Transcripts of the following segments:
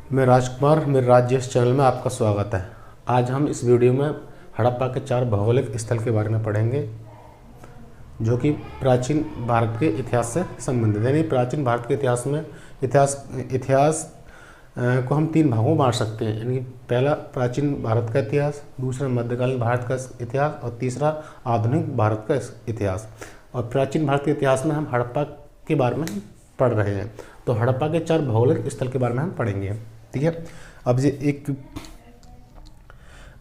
मैं राजकुमार, मेरे राज्य इस चैनल में आपका स्वागत है। आज हम इस वीडियो में हड़प्पा के 4 भौगोलिक स्थल के बारे में पढ़ेंगे जो कि प्राचीन भारत के इतिहास से संबंधित है। यानी प्राचीन भारत के इतिहास को हम 3 भागों में बांट सकते हैं। यानी पहला प्राचीन भारत का इतिहास, दूसरा मध्यकालीन भारत का इतिहास और तीसरा आधुनिक भारत का इतिहास। और प्राचीन भारत के इतिहास में हम हड़प्पा के बारे में पढ़ रहे हैं, तो हड़प्पा के 4 भौगोलिक स्थल के बारे में हम पढ़ेंगे। ठीक है।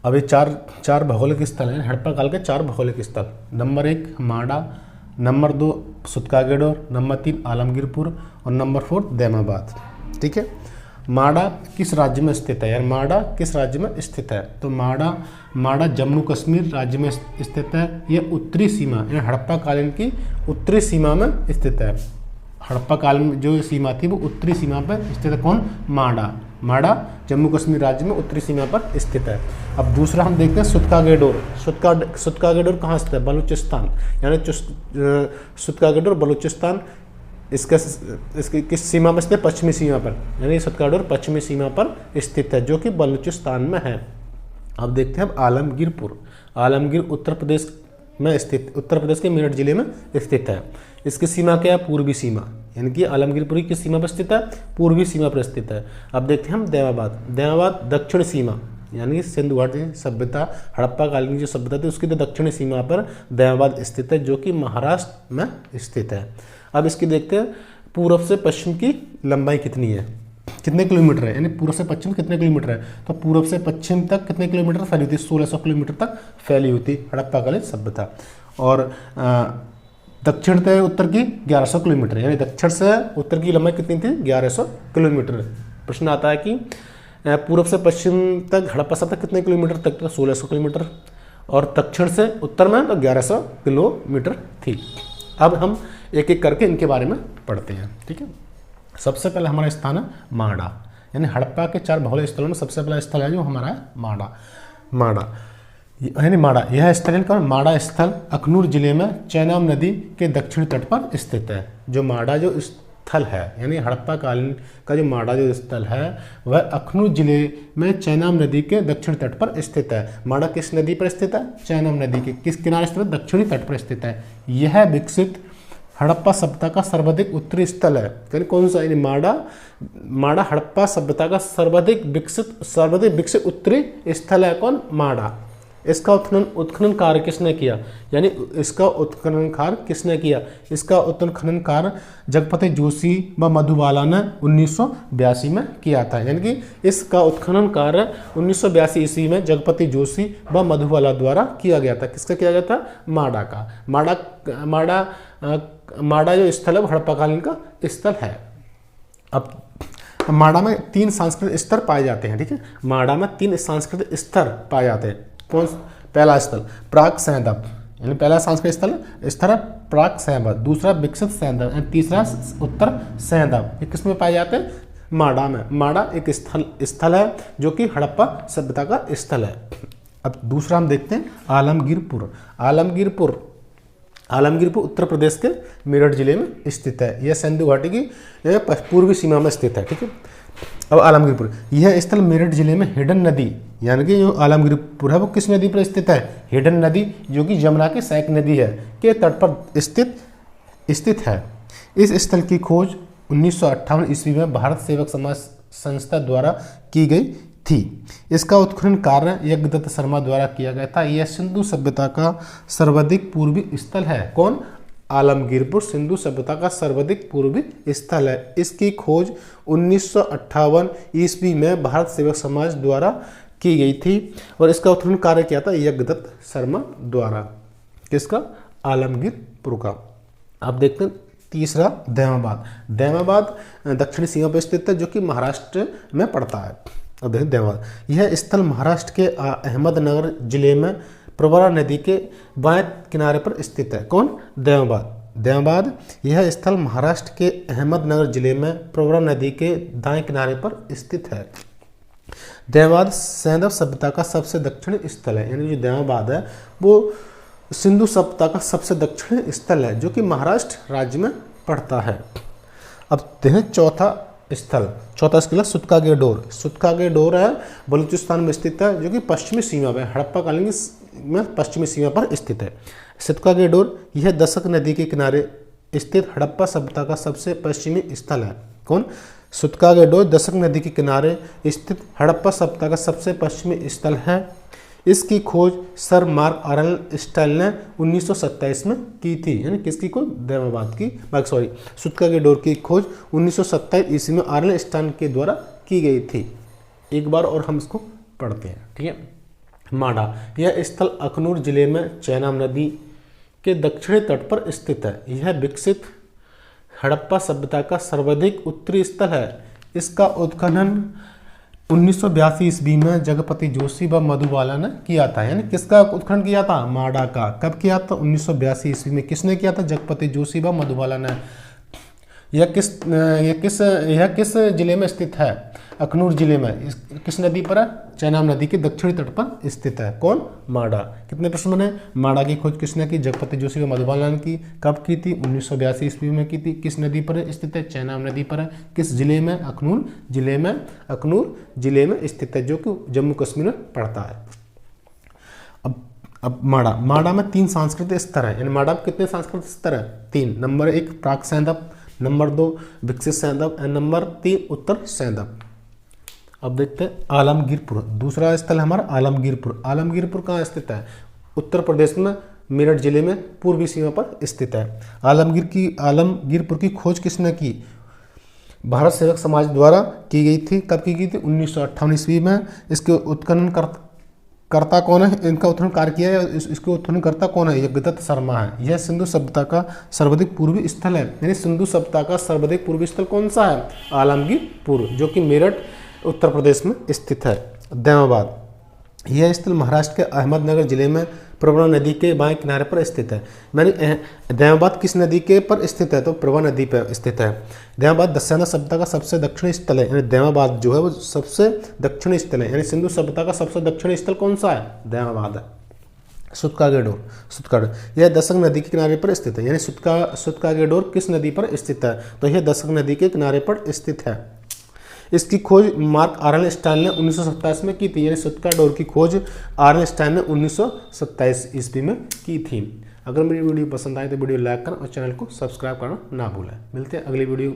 अब ये चार भौगोलिक स्थल हैं, हड़प्पा काल के 4 भौगोलिक स्थल। नंबर 1 माडा, नंबर 2 सुत्कागेडोर, नंबर 3 आलमगीरपुर और नंबर 4 दैमाबाद। ठीक है। माडा किस राज्य में स्थित है? यार माडा किस राज्य में स्थित है? तो माडा जम्मू कश्मीर राज्य में स्थित है। यह उत्तरी सीमा यानी हड़प्पा कालीन की उत्तरी सीमा में स्थित है। हड़प्पा काल में जो सीमा थी वो उत्तरी सीमा पर स्थित है। कौन? माडा जम्मू कश्मीर राज्य में उत्तरी सीमा पर स्थित है। अब दूसरा हम देखते हैं सुत्कागेडोर। सुत्कागेडोर कहाँ स्थित है? बलूचिस्तान। यानी सुत्कागेडोर बलूचिस्तान इसके किस सीमा में स्थित है? पश्चिमी सीमा पर। यानी सुत्कागेडोर पश्चिमी सीमा पर स्थित है जो कि बलूचिस्तान में है। अब देखते हैं आलमगीरपुर। आलमगीर उत्तर प्रदेश के मेरठ जिले में स्थित है। इसकी सीमा क्या है? पूर्वी सीमा। यानी कि आलमगीरपुर किस सीमा पर स्थित है? पूर्वी सीमा पर स्थित है। अब देखते हैं हम दैमाबाद दक्षिण सीमा, यानी सिंधु घाटी सभ्यता, हड़प्पा कालीन की जो सभ्यता थी उसकी तो दक्षिणी सीमा पर दैमाबाद स्थित है जो कि महाराष्ट्र में स्थित है। अब इसकी देखते हैं पूर्व से पश्चिम की लंबाई कितनी है, कितने किलोमीटर है, यानी पूर्व से पश्चिम कितने किलोमीटर है? तो पूर्व से पश्चिम तक कितने किलोमीटर फैली होती है? 1600 किलोमीटर तक फैली होती हड़प्पा कालीन सभ्यता। और दक्षिण से उत्तर की 1100 किलोमीटर, यानी दक्षिण से उत्तर की लंबाई कितनी थी? 1100 किलोमीटर। प्रश्न आता है कि पूर्व से पश्चिम तक हड़प्पा सभ्यता कितने किलोमीटर तक? तो 1600 किलोमीटर। और दक्षिण से उत्तर में तो 1100 किलोमीटर थी। अब हम एक एक करके इनके बारे में पढ़ते हैं। ठीक है। सबसे पहले हमारा स्थान है माडा। यानी हड़प्पा के 4 भौगोलिक स्थलों में सबसे पहला स्थल है जो हमारा है माडा। यह स्थल का माडा स्थल अखनूर जिले में चेनाब नदी के दक्षिणी तट पर स्थित है। जो माडा जो स्थल है, यानी हड़प्पा कालीन का जो माडा जो स्थल है वह अखनूर जिले में चेनाब नदी के दक्षिणी तट पर स्थित है। माडा किस नदी पर स्थित है? चेनाब नदी के किस किनारे स्थित है? दक्षिणी तट पर स्थित है। यह विकसित हड़प्पा सभ्यता का सर्वाधिक उत्तरी स्थल है। यानी कौन सा? यानी माडा हड़प्पा सभ्यता का सर्वाधिक विकसित उत्तरी स्थल है। कौन? माडा। इसका उत्खनन कार्य किसने किया? यानी इसका उत्खनन कार्य किसने किया? इसका उत्खनन कार्य जगपति जोशी व मधुबाला ने 1982 में किया था। यानी कि इसका उत्खनन कार्य 1982 ईस्वी में जगपति जोशी व मधुबाला द्वारा किया गया था। किसका किया गया था? माडा का। माडा जो स्थल है वो हड़प्पा कालीन का स्थल है। अब माडा में 3 सांस्कृतिक स्तर पाए जाते हैं। ठीक है। माडा में 3 सांस्कृतिक स्तर पाए जाते हैं। कौन? पहला स्थल प्राक सैंधव, यानी पहला सांस्कृतिक स्तर है प्राक सैंधव, दूसरा विकसित सैंधव, तीसरा उत्तर सैंधव। ये किस में पाए जाते हैं? माडा में। माडा एक स्थल है जो कि हड़प्पा सभ्यता का स्थल है। अब दूसरा हम देखते हैं आलमगीरपुर उत्तर प्रदेश के मेरठ जिले में स्थित है। यह सिंधु घाटी की पूर्वी सीमा में स्थित है। ठीक है। अब आलमगीरपुर, यह स्थल मेरठ जिले में हिडन नदी, यानी कि जो आलमगीरपुर है वो किस नदी पर स्थित है? हिडन नदी जो कि जमुना की सहायक नदी है के तट पर स्थित है। इस स्थल की खोज 1958 ईस्वी में भारत सेवक समाज संस्था द्वारा की गई थी। इसका उत्खनन कार्य यज्ञदत्त शर्मा द्वारा किया गया था। यह सिंधु सभ्यता का सर्वाधिक पूर्वी स्थल है। कौन? आलमगीरपुर सिंधु सभ्यता का सर्वाधिक पूर्वी स्थल है। इसकी खोज 1958 ईस्वी में भारत सेवक समाज द्वारा की गई थी और इसका उत्खनन कार्य किया था यज्ञदत्त शर्मा द्वारा। किसका? आलमगीरपुर का। अब देखते हैं तीसरा दैमाबाद दक्षिणी सीमा पर स्थित है जो कि महाराष्ट्र में पड़ता है। अब देखते दैमाबाद, यह स्थल महाराष्ट्र के अहमदनगर जिले में प्रवरा नदी के बाएं किनारे पर स्थित है। कौन? दैमाबाद यह स्थल महाराष्ट्र के अहमदनगर जिले में प्रवरा नदी के दाएं किनारे पर स्थित है। दैमाबाद सैंधव सभ्यता का सबसे दक्षिणी स्थल है। यानी जो दैमाबाद है वो सिंधु सभ्यता का सबसे दक्षिणी स्थल है जो कि महाराष्ट्र राज्य में पड़ता है। अब चौथा स्थल। चौथा स्किला सुतकागे डोर। सुतकागे डोर है बलूचिस्तान में स्थित है, जो कि पश्चिमी सीमा पर, हड़प्पा कालीन में पश्चिमी सीमा पर स्थित है। सुतकागे डोर यह दशक नदी के किनारे स्थित हड़प्पा सभ्यता का सबसे पश्चिमी स्थल है। कौन? सुतकागे डोर दशक नदी के किनारे स्थित हड़प्पा सभ्यता का सबसे पश्चिमी स्थल है। इसकी खोज सर मार्क आर्नस्टाइन ने 1927 में की थी। यानी किसकी खोज? दैमाबाद की, सॉरी, सुतकागे डोर की खोज 1927 ईस्वी में आर्नस्टाइन के द्वारा की गई थी। एक बार और हम इसको पढ़ते हैं, ठीक है। माडा, यह स्थल अखनूर जिले में चेनाब नदी के दक्षिणी तट पर स्थित है। यह विकसित हड़प्पा सभ्यता का सर्वाधिक उत्तरी स्थल है। इसका उत्खनन 1982 ईस्वी में जगपति जोशी व मधुबाला ने किया था। यानी किसका उत्खनन किया था? माडा का। कब किया था? 1982 ईस्वी में। किसने किया था? जगपति जोशी व मधुबाला ने। यह किस जिले में स्थित है? अखनूर जिले में। किस नदी पर है? चेनाब नदी के दक्षिणी तट पर स्थित है। कौन? माडा। कितने प्रश्न बने? माडा की खोज किसने की? जगपति जोशी व मधुबाला ने की। कब की थी? 1982 ईस्वी में की थी। किस नदी पर स्थित है? चेनाब नदी पर है। किस जिले में? अखनूर जिले में। अखनूर जिले में स्थित है, जो कि जम्मू कश्मीर में पड़ता है। अब माडा में 3 सांस्कृतिक स्तर है। यानी माडा में कितने सांस्कृतिक स्तर है? 3। नंबर 1 प्राक सैंधव, नंबर 2 विकसित सैंधव एंड नंबर 3 उत्तर सैंधव। अब देखते हैं आलमगीरपुर। दूसरा स्थल हमारा आलमगीरपुर। आलमगीरपुर कहाँ स्थित है? उत्तर प्रदेश में मेरठ जिले में पूर्वी सीमा पर स्थित है। आलमगीरपुर की खोज किसने की? भारत सेवक समाज द्वारा की गई थी। कब की गई थी? 1958 ईस्वी में। इसके उत्खनन करता कौन है? इनका उत्खनन कार्य किया है, इसके उत्खननकर्ता कौन है? यज्ञदत्त शर्मा है। यह सिंधु सभ्यता का सर्वाधिक पूर्वी स्थल है। यानी सिंधु सभ्यता का सर्वाधिक पूर्वी स्थल कौन सा है? आलमगीरपुर, जो कि मेरठ उत्तर प्रदेश में स्थित है। दैमाबाद, यह स्थल महाराष्ट्र के अहमदनगर जिले में प्रवरा नदी के बाएं किनारे पर स्थित है। यानी दैमाबाद किस नदी के पर स्थित है? तो प्रवरा नदी पर स्थित है। दैमाबाद दस्याना सभ्यता का सबसे दक्षिणी स्थल है। यानी दैमाबाद जो है वो सबसे दक्षिणी स्थल है। यानी सिंधु सभ्यता का सबसे दक्षिणी स्थल कौन सा है? दैमाबाद है। सुतकागे डोर, यह दशक नदी के किनारे पर स्थित है। यानी सुतकागे डोर किस नदी पर स्थित है? तो यह दशक नदी के किनारे पर स्थित है। इसकी खोज मार्क आर्नस्टाइन ने 1927 में की थी। यानी सुतकागे डोर की खोज आर्नस्टाइन ने 1927 ईस्वी में की थी। अगर मेरी वीडियो पसंद आए तो वीडियो लाइक करें और चैनल को सब्सक्राइब करना ना भूलें। मिलते हैं अगली वीडियो।